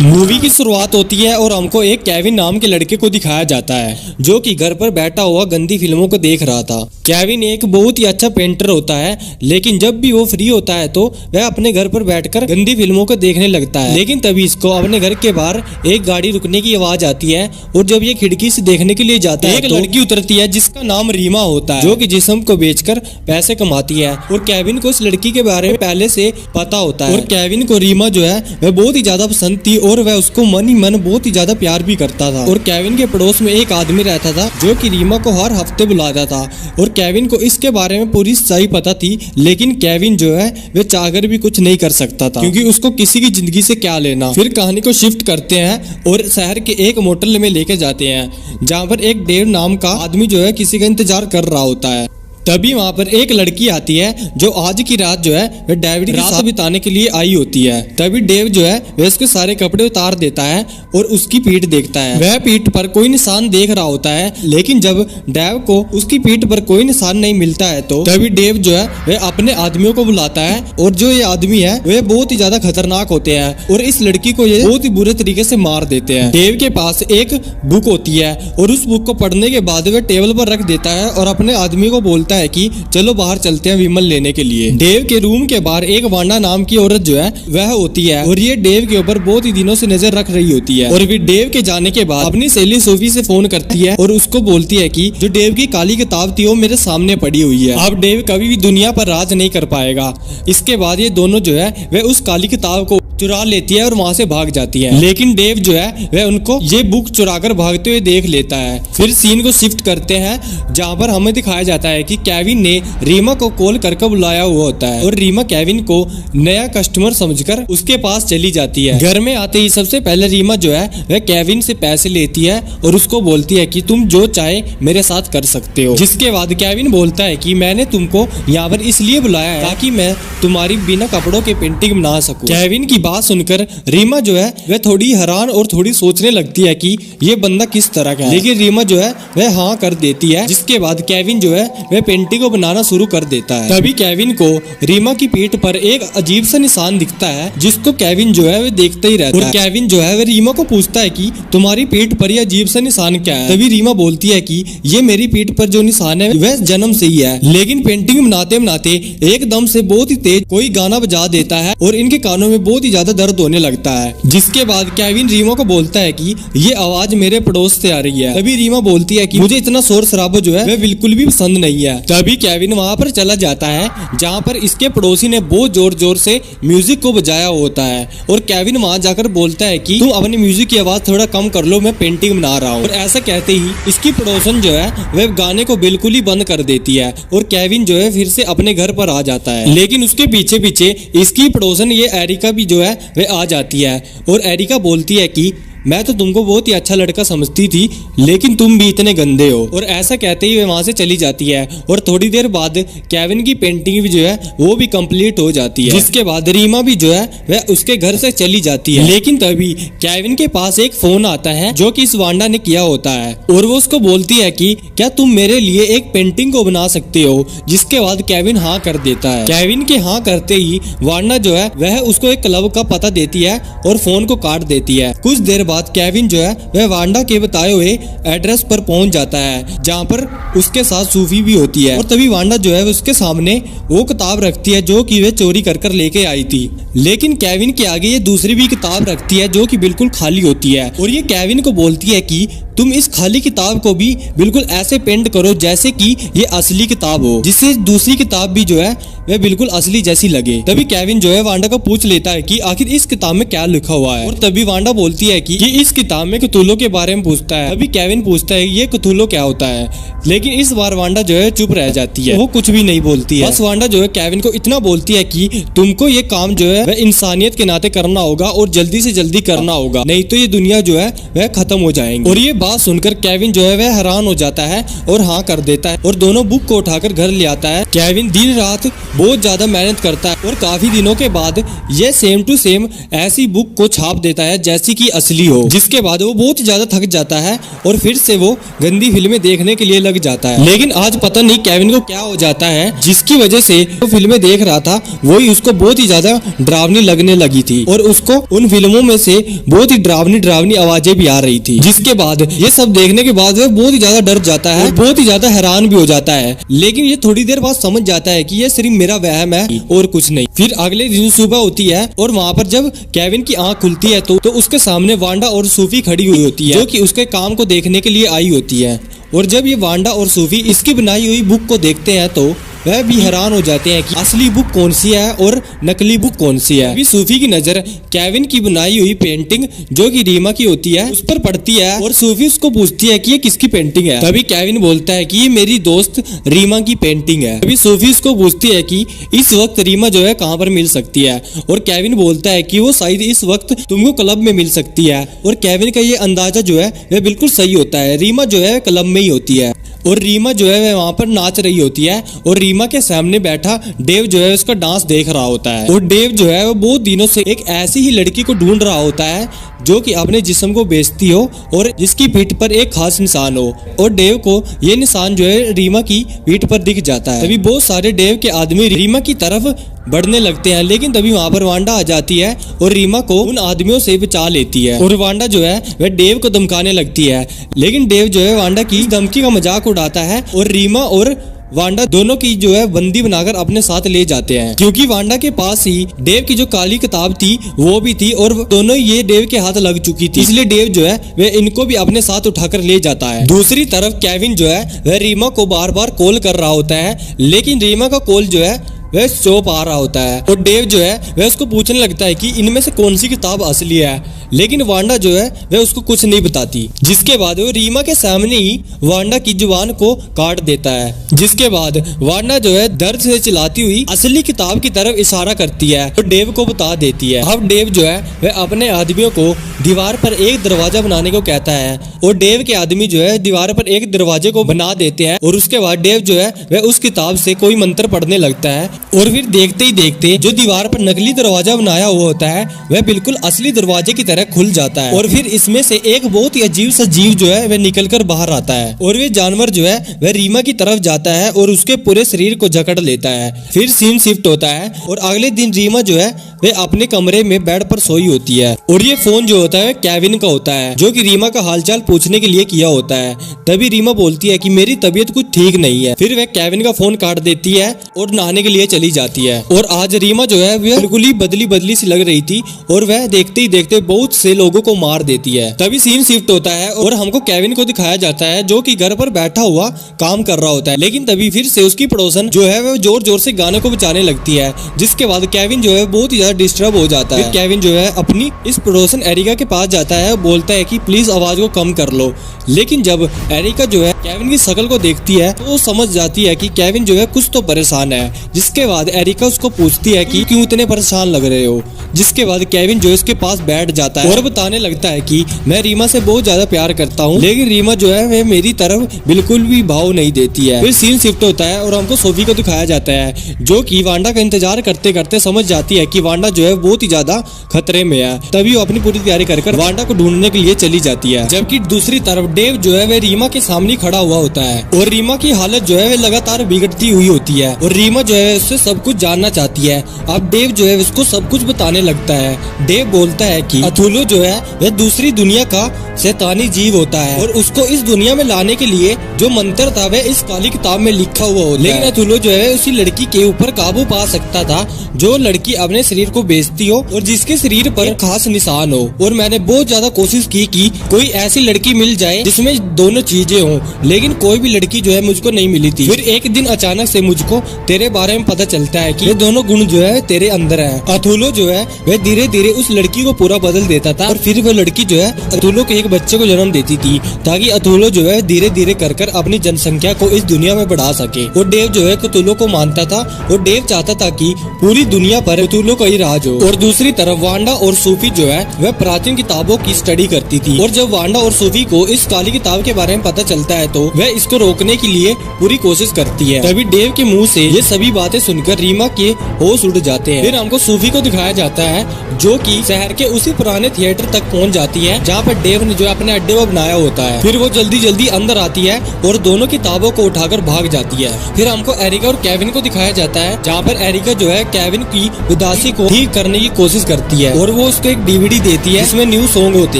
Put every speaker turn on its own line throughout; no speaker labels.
Movie की शुरुआत होती है और हमको एक केविन नाम के लड़के को दिखाया जाता है जो कि घर पर बैठा हुआ गंदी फिल्मों को देख रहा था। केविन एक बहुत ही अच्छा पेंटर होता है, लेकिन जब भी वो फ्री होता है तो वह अपने घर पर बैठकर गंदी फिल्मों को देखने लगता है। लेकिन तभी इसको अपने घर के बाहर एक गाड़ी रुकने की आवाज आती है और जब ये खिड़की से देखने के लिए जाता है एक लड़की उतरती है जिसका नाम रीमा होता है, जो कि जिस्म को बेचकर पैसे कमाती है। और केविन को इस लड़की के बारे में पहले से पता होता है और केविन को रीमा जो है वह बहुत ही ज्यादा पसंद थी और वह उसको मन ही मन बहुत ही ज्यादा प्यार भी करता था। और केविन के पड़ोस में एक आदमी रहता था जो कि रीमा को हर हफ्ते बुलाता था और केविन को इसके बारे में पूरी सच्चाई पता थी, लेकिन केविन जो है वह चाहकर भी कुछ नहीं कर सकता था क्योंकि उसको किसी की जिंदगी से क्या लेना। फिर कहानी को शिफ्ट करते हैं और शहर के एक मोटल में लेके जाते हैं जहाँ पर एक डेव नाम का आदमी जो है किसी का इंतजार कर रहा होता है। तभी वहाँ पर एक लड़की आती है जो आज की रात जो है वह डेविड के साथ बिताने के लिए आई होती है। तभी डेव जो है वह उसके सारे कपड़े उतार देता है और उसकी पीठ देखता है। वह पीठ पर कोई निशान देख रहा होता है, लेकिन जब डेव को उसकी पीठ पर कोई निशान नहीं मिलता है तो तभी डेव जो है वह अपने आदमियों को बुलाता है और जो ये आदमी है वह बहुत ही ज्यादा खतरनाक होते हैं और इस लड़की को ये बहुत ही बुरे तरीके से मार देते हैं। डेव के पास एक बुक होती है और उस बुक को पढ़ने के बाद वह टेबल पर रख देता है और अपने आदमी को बोलता है कि चलो बाहर चलते हैं विमल लेने के लिए। डेव के रूम के बाहर एक वांडा नाम की औरत जो है वह होती है और ये डेव के ऊपर बहुत ही दिनों से नजर रख रही होती है। और फिर डेव के जाने के बाद अपनी सहेली सोफी से फोन करती है और उसको बोलती है कि जो डेव की काली किताब थी वो मेरे सामने पड़ी हुई है, अब डेव कभी भी दुनिया पर राज नहीं कर पाएगा। इसके बाद ये दोनों जो है वह उस काली किताब को चुरा लेती है और वहां से भाग जाती है, लेकिन डेव जो है वह उनको ये बुक चुराकर भागते हुए देख लेता है। फिर सीन को शिफ्ट करते हैं जहां पर हमें दिखाया जाता है कि केविन ने रीमा को कॉल करके बुलाया हुआ होता है और रीमा केविन को नया कस्टमर समझकर उसके पास चली जाती है। घर में आते ही सबसे पहले रीमा जो है वह केविन से पैसे लेती है और उसको बोलती है कि तुम जो चाहे मेरे साथ कर सकते हो। जिसके बाद केविन बोलता है कि मैंने तुमको यहाँ पर इसलिए बुलाया है ताकि मैं तुम्हारी बिना कपड़ों के पेंटिंग बना सकूं। केविन की बात सुनकर रीमा जो है वह थोड़ी हैरान और थोड़ी सोचने लगती है कि ये बंदा किस तरह का है, लेकिन रीमा जो है वह हाँ कर देती है। जिसके बाद केविन जो है वह पेंटिंग को बनाना शुरू कर देता है। तभी केविन को रीमा की पीठ पर एक अजीब सा निशान दिखता है जिसको केविन जो है वह देखता ही रहता है। और केविन जो है वह रीमा को पूछता है कि तुम्हारी पीठ पर यह अजीब सा निशान क्या है। तभी रीमा बोलती है कि ये मेरी पीठ पर जो निशान है वह जन्म से ही है, लेकिन पेंटिंग बनाते बनाते एकदम से बहुत ही तेज कोई गाना बजा देता है और इनके कानों में बहुत ही ज्यादा दर्द होने लगता है। जिसके बाद केविन रीमा को बोलता है कि ये आवाज मेरे पड़ोस से आ रही है। तभी रीमा बोलती है कि मुझे इतना शोर शराबा जो है वह बिल्कुल भी पसंद नहीं है। तभी केविन वहां पर चला जाता है जहां पर इसके पड़ोसी ने बहुत जोर जोर से म्यूजिक को बजाया होता है और केविन वहां जाकर बोलता है कि तुम अपनी म्यूजिक की आवाज थोड़ा कम कर लो, मैं पेंटिंग बना रहा हूँ। और ऐसा कहते ही इसकी पड़ोसन जो है वह गाने को बिल्कुल ही बंद कर देती है और केविन जो है फिर से अपने घर पर आ जाता है। लेकिन उसके पीछे पीछे इसकी पड़ोसन ये एरिका भी जो है वह आ जाती है और एरिका बोलती है कि मैं तो तुमको बहुत ही अच्छा लड़का समझती थी, लेकिन तुम भी इतने गंदे हो। और ऐसा कहते ही वह वहां से चली जाती है और थोड़ी देर बाद केविन की पेंटिंग भी जो है वो भी कंप्लीट हो जाती है। जिसके बाद रीमा भी जो है वह उसके घर से चली जाती है। लेकिन तभी केविन के पास एक फोन आता है जो कि इस वांडा ने किया होता है और वो उसको बोलती है कि क्या तुम मेरे लिए एक पेंटिंग को बना सकते हो। जिसके बाद केविन हाँ कर देता है। केविन के हाँ करते ही वांडा जो है वह उसको एक क्लब का पता देती है और फोन को काट देती है। कुछ देर बाद केविन जो है वह वांडा के बताए हुए एड्रेस पर पहुंच जाता है जहां पर उसके साथ सूफी भी होती है। और तभी वांडा जो है उसके सामने वो किताब रखती है जो कि वह चोरी कर लेके आई थी, लेकिन केविन के आगे ये दूसरी भी किताब रखती है जो कि बिल्कुल खाली होती है। और ये केविन को बोलती है कि तुम इस खाली किताब को भी बिल्कुल ऐसे पेंट करो जैसे कि ये असली किताब हो, जिससे दूसरी किताब भी जो है वह बिल्कुल असली जैसी लगे। तभी केविन जो है वांडा को पूछ लेता है कि आखिर इस किताब में क्या लिखा हुआ है। और तभी वांडा बोलती है कि इस किताब में कथूलो के बारे में पूछता है। तभी केविन पूछता है ये कथूलो क्या होता है, लेकिन इस बार वांडा जो है चुप रह जाती है, वो कुछ भी नहीं बोलती है। बस वांडा जो है केविन को इतना बोलती है कि तुमको ये काम जो है वह इंसानियत के नाते करना होगा और जल्दी से जल्दी करना होगा, नहीं तो ये दुनिया जो है वह खत्म हो जाएगी। और ये बात सुनकर केविन जो है वह हैरान हो जाता है और हाँ कर देता है और दोनों बुक को उठाकर घर ले आता है। केविन दिन रात बहुत ज्यादा मेहनत करता है और काफी दिनों के बाद ये सेम टू सेम ऐसी बुक को छाप देता है जैसी कि असली हो। जिसके बाद वो बहुत ज्यादा थक जाता है और फिर से वो गंदी फिल्में देखने के लिए लग जाता है। लेकिन आज पता नहीं केविन को क्या हो जाता है जिसकी वजह से वो फिल्में देख रहा था वही उसको बहुत ही ज्यादा डरावनी लगने लगी थी और उसको उन फिल्मों में से बहुत ही डरावनी आवाजें भी आ रही थी। जिसके बाद ये सब देखने के बाद वह बहुत ही ज्यादा डर जाता है, बहुत ही ज्यादा हैरान भी हो जाता है। लेकिन ये थोड़ी देर बाद समझ जाता है कि ये सिर्फ मेरा वहम है और कुछ नहीं। फिर अगले दिन सुबह होती है और वहाँ पर जब केविन की आंख खुलती है तो उसके सामने वांडा और सूफी खड़ी हुई होती है, जो कि उसके काम को देखने के लिए आई होती है। और जब ये वांडा और सूफी इसकी बनाई हुई बुक को देखते हैं तो वह भी हैरान हो जाते हैं कि असली बुक कौन सी है और नकली बुक कौन सी है। अभी सूफी की नजर केविन की बनाई हुई पेंटिंग जो कि रीमा की होती है उस पर पड़ती है और सूफी उसको पूछती है कि ये किसकी पेंटिंग है। तभी केविन बोलता है कि ये मेरी दोस्त रीमा की पेंटिंग है। तभी सूफी उसको पूछती है कि इस वक्त रीमा जो है कहाँ पर मिल सकती है और केविन बोलता है कि वो शायद इस वक्त तुमको क्लब में मिल सकती है। और केविन का ये अंदाजा जो है वह बिल्कुल सही होता है, रीमा जो है क्लब में ही होती है और रीमा जो है वह वहाँ पर नाच रही होती है और रीमा के सामने बैठा डेव जो है उसका डांस देख रहा होता है। और डेव जो है वो बहुत दिनों से एक ऐसी ही लड़की को ढूंढ रहा होता है जो कि अपने जिस्म को बेचती हो और जिसकी पीठ पर एक खास निशान हो। और डेव को ये निशान जो है रीमा की पीठ पर दिख जाता है। तभी बहुत सारे डेव के आदमी रीमा की तरफ बढ़ने लगते हैं, लेकिन तभी वहाँ पर वांडा आ जाती है और रीमा को उन आदमियों से बचा लेती है। और वांडा जो है वह डेव को धमकाने लगती है, लेकिन डेव जो है वांडा की धमकी का मजाक उड़ाता है और रीमा और वांडा दोनों की जो है बंदी बनाकर अपने साथ ले जाते हैं, क्योंकि वांडा के पास ही डेव की जो काली किताब थी वो भी थी और दोनों ये डेव के हाथ लग चुकी थी, इसलिए डेव जो है वह इनको भी अपने साथ उठाकर ले जाता है। दूसरी तरफ केविन जो है वह रीमा को बार बार कॉल कर रहा होता है, लेकिन रीमा का कॉल जो है वह चुप आ रहा होता है और डेव जो है वह उसको पूछने लगता है कि इनमें से कौन सी किताब असली है, लेकिन वांडा जो है वह उसको कुछ नहीं बताती। जिसके बाद वो रीमा के सामने ही वांडा की जुबान को काट देता है। जिसके बाद वांडा जो है दर्द से चिल्लाती हुई असली किताब की तरफ इशारा करती है और डेव को बता देती है। अब डेव जो है वह अपने आदमियों को दीवार पर एक दरवाजा बनाने को कहता है और डेव के आदमी जो है दीवार पर एक दरवाजे को बना देते हैं और उसके बाद डेव जो है वह उस किताब से कोई मंत्र पढ़ने लगता है और फिर देखते ही देखते जो दीवार पर नकली दरवाजा बनाया हुआ होता है वह बिल्कुल असली दरवाजे की तरह खुल जाता है और फिर इसमें से एक बहुत ही अजीब सा जीव जो है वह निकलकर बाहर आता है और वह जानवर जो है वह रीमा की तरफ जाता है और उसके पूरे शरीर को जकड़ लेता है। फिर सीन शिफ्ट होता है और अगले दिन रीमा जो है वह अपने कमरे में बेड पर सोई होती है और ये फोन जो होता है केविन का होता है, जो कि रीमा का हालचाल पूछने के लिए किया होता है। तभी रीमा बोलती है कि मेरी तबीयत कुछ ठीक नहीं है। फिर वह केविन का फोन काट देती है और नहाने के लिए चली जाती है। और आज रीमा जो है वह बिल्कुल ही बदली सी लग रही थी और वह देखते ही देखते बहुत से लोगों को मार देती है। तभी सीन शिफ्ट होता है और हमको केविन को दिखाया जाता है जो कि घर पर बैठा हुआ काम कर रहा होता है, लेकिन तभी फिर से उसकी पड़ोसन जो है वह जोर जोर से गाने को बजाने लगती है। जिसके बाद केविन जो है बहुत ही ज्यादा डिस्टर्ब हो जाता है। केविन जो है अपनी इस पड़ोसन एरिका के पास जाता है, बोलता है कि प्लीज आवाज को कम कर लो। लेकिन जब एरिका जो है केविन की शक्ल को देखती है तो वो समझ जाती है कि केविन जो है कुछ तो परेशान है। जिसके बाद एरिका उसको पूछती है कि क्यों इतने परेशान लग रहे हो। जिसके बाद केविन जो इसके पास बैठ जाता है और बताने लगता है कि मैं रीमा से बहुत ज्यादा प्यार करता हूँ, लेकिन रीमा जो है वह मेरी तरफ बिल्कुल भी भाव नहीं देती है। फिर सीन शिफ्ट होता है और हमको सोफी को दिखाया जाता है जो कि वांडा का इंतजार करते करते समझ जाती है कि वांडा जो है बहुत ही ज्यादा खतरे में है। तभी वो अपनी पूरी तैयारी कर वांडा को ढूंढने के लिए चली जाती है। जबकि दूसरी तरफ डेव जो है वह रीमा के सामने खड़ा हुआ होता है और रीमा की हालत जो है वह लगातार बिगड़ती हुई होती है और रीमा जो है उससे सब कुछ जानना चाहती है। अब डेव जो है उसको सब कुछ बताने लगता है। डेव बोलता है कि अथुलो जो है वह दूसरी दुनिया का शैतानी जीव होता है और उसको इस दुनिया में लाने के लिए जो मंत्र था वह इस काली किताब में लिखा हुआ होता है। लेकिन अथुलो जो है उसी लड़की के ऊपर काबू पा सकता था जो लड़की अपने शरीर को बेचती हो और जिसके शरीर पर एक खास निशान हो। और मैंने बहुत ज्यादा कोशिश की कि कोई ऐसी लड़की मिल जाए जिसमें दोनों चीजें हों, लेकिन कोई भी लड़की जो है मुझको नहीं मिली थी। फिर एक दिन अचानक से मुझको तेरे बारे में पता चलता है कि ये दोनों गुण जो है तेरे अंदर है। अथुलो जो है वह धीरे धीरे उस लड़की को पूरा बदल देता था और फिर वह लड़की जो है अथुलो के एक बच्चे को जन्म देती थी ताकि अथुलो जो है धीरे धीरे कर अपनी जनसंख्या को इस दुनिया में बढ़ा सके। और डेव जो है कथुलो को मानता था और डेव चाहता था कि पूरी दुनिया पर कथुलो का ही राज हो। और दूसरी तरफ वांडा और सूफी जो है वह प्राचीन किताबों की स्टडी करती थी और जब वांडा और सूफी को इस काली किताब के बारे में पता चलता है तो वह इसको रोकने के लिए पूरी कोशिश करती है। तभी डेव के मुंह से ये सभी बातें सुनकर रीमा के होश उड़ जाते हैं। फिर हमको सूफी को दिखाया जाता है जो कि शहर के उसी पुराने थिएटर तक पहुंच जाती है जहाँ पर डेव ने जो अपने अड्डे में बनाया होता है। फिर वो जल्दी जल्दी अंदर आती है और दोनों किताबों को उठाकर भाग जाती है। फिर हमको एरिका और केविन को दिखाया जाता है, जहाँ पर एरिका जो है केविन की उदासी को ठीक करने की कोशिश करती है और वो उसको एक डीवीडी देती है जिसमें न्यू सॉन्ग होते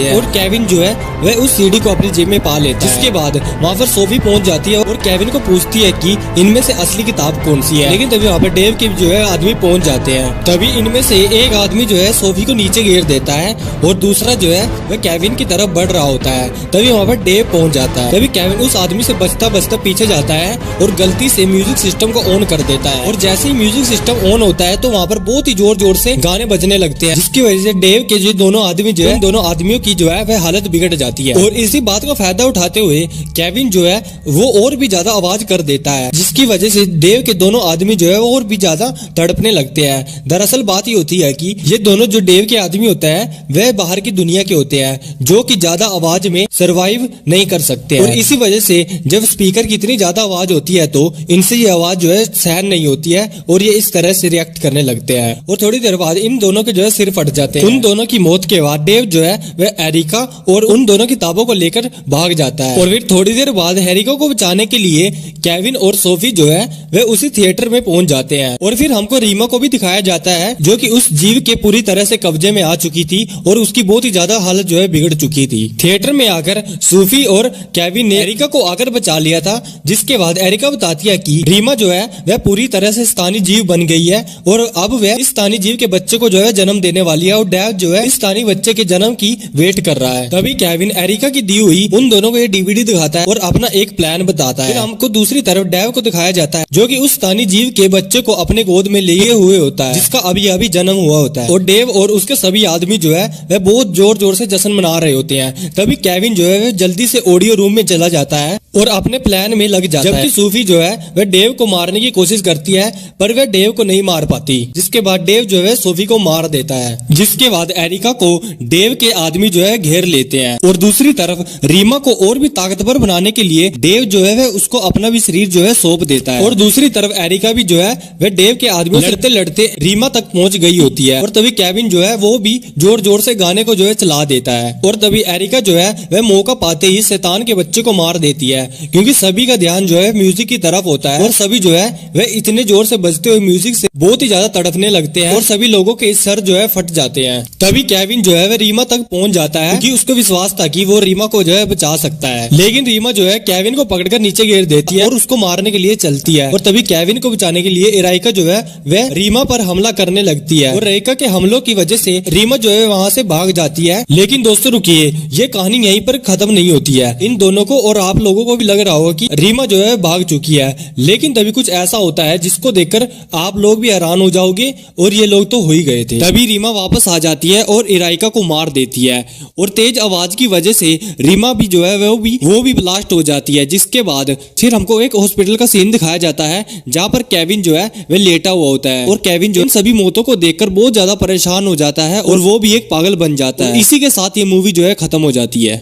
हैं। और केविन जो है वह उस सीडी को अपनी जेब में पा लेता है। जिसके बाद वहाँ पर सोफी पहुंच जाती है और केविन को पूछती है कि इनमें से असली किताब कौन सी है। लेकिन तभी वहाँ पर डेव के जो है आदमी पहुंच जाते हैं। तभी इनमें से एक आदमी जो है सोफी को नीचे गिर देता है और दूसरा जो है वह केविन की तरफ बढ़ रहा होता है। तभी वहाँ पर डेव पहुंच जाता है। तभी केविन उस आदमी से बचता बचता पीछे जाता है और गलती से म्यूजिक सिस्टम को ऑन कर देता है। और जैसे ही म्यूजिक सिस्टम ऑन होता है तो वहाँ पर बहुत ही जोर जोर से गाने बजने लगते हैं, जिसकी वजह से डेव के जो दोनों आदमी जो है दोनों आदमियों की जो है वह हालत बिगड़ जाती है। और इसी बात का फायदा उठाते हुए केविन जो है वो और भी ज्यादा आवाज कर देता है, जिसकी वजह से डेव के दोनों आदमी जो है वो और भी ज्यादा तड़पने लगते हैं। दरअसल बात ये होती है कि ये दोनों जो डेव के आदमी होते हैं वह बाहर की दुनिया के होते हैं, जो कि ज्यादा आवाज में सरवाइव नहीं कर सकते हैं। और इसी वजह से जब स्पीकर की इतनी ज्यादा आवाज होती है तो इनसे ये आवाज जो है सहन नहीं होती है और ये इस तरह से रिएक्ट करने लगते हैं। और थोड़ी देर बाद इन दोनों के जो है सिर फट जाते हैं। उन दोनों की मौत के बाद डेव जो है वह एरिका और उन दोनों किताबों को लेकर भाग जाता है। और फिर थोड़ी देर बाद एरिका को बचाने के लिए केविन और सोफी जो है वह उसी थिएटर में पहुंच जाते हैं। और फिर हमको रीमा को भी दिखाया जाता है, जो कि उस जीव के पूरी तरह से कब्जे में आ चुकी थी और उसकी बहुत ही ज्यादा हालत जो है बिगड़ चुकी थी। थिएटर में आकर सोफी और केविन ने एरिका को आकर बचा लिया था, जिसके बाद एरिका बताती है कि रीमा जो है वह पूरी तरह से स्थानीय जीव बन गई है और अब वह इस स्थानीय जीव के बच्चे को जो है जन्म देने वाली है और डेव जो है इस स्थानीय बच्चे के जन्म की वेट कर रहा है। तभी केविन एरिका की दी हुई उन दोनों को ये डीवीडी दिखाता है और अपना एक प्लान बताता है। फिर हमको दूसरी तरफ डेव को दिखाया जाता है, जो कि उस स्थानीय जीव के बच्चे को अपने गोद में लिए हुए होता है, जिसका अभी अभी जन्म हुआ होता है। और डेव और उसके सभी आदमी जो है वह बहुत जोर जोर से जश्न मना रहे होते हैं। तभी केविन जो है वह जल्दी से ऑडियो रूम में चला जाता है और अपने प्लान में लग जाता है। जबकि सूफी जो है वह डेव को मारने की कोशिश करती है, पर वह डेव को नहीं मार पाती। जिसके बाद डेव जो है सोफी को मार देता है। जिसके बाद एरिका को डेव के आदमी जो है घेर लेते हैं। और दूसरी तरफ रीमा को और भी ताकतवर बनाने के लिए डेव जो है वह उसको अपना भी शरीर जो है सौंप देता है। और दूसरी तरफ एरिका भी जो है वह डेव के आदमी लड़ते लड़ते रीमा तक पहुंच गई होती है। और तभी केविन जो है वो भी जोर जोर से गाने को जो है चला देता है। और तभी एरिका जो है वह मौका पाते ही शैतान के बच्चे को मार देती है, क्योंकि सभी का ध्यान जो है म्यूजिक की तरफ होता है। और सभी जो है वह इतने जोर से बजते हुए म्यूजिक से बहुत ही ज्यादा तड़पने लगते हैं और सभी लोगों के सर जो है फट जाते हैं। तभी केविन जो है वह रीमा तक पहुंच जाता है, क्योंकि उसको विश्वास था कि वो रीमा को जो है बचा सकता है। लेकिन रीमा जो है केविन को पकड़कर नीचे गिर देती है और उसको मारने के लिए चलती है। और तभी केविन को बचाने के लिए एराइका जो है वह रीमा पर हमला करने लगती है। और एराइका के हमलों की वजह से रीमा जो है वहाँ से भाग जाती है। लेकिन दोस्तों रुकिए, ये कहानी यहीं पर खत्म नहीं होती है। इन दोनों को और आप लोगों को भी लग रहा होगा कि रीमा जो है भाग चुकी है, लेकिन तभी कुछ ऐसा होता है जिसको देखकर आप लोग भी हैरान हो जाओगे और ये लोग तो हो ही गए थे। तभी रीमा वापस आ जाती है और एराइका को मार देती है और तेज आवाज की वजह से रीमा भी जो है वो भी ब्लास्ट हो जाती है। जिसके बाद फिर हमको एक हॉस्पिटल का सीन दिखाया जाता है, जहाँ पर केविन जो है वह लेटा हुआ होता है। और केविन जो इन सभी मौतों को देखकर बहुत ज्यादा परेशान हो जाता है और वो भी एक पागल बन जाता है। इसी के साथ ये मूवी जो है खत्म हो जाती है।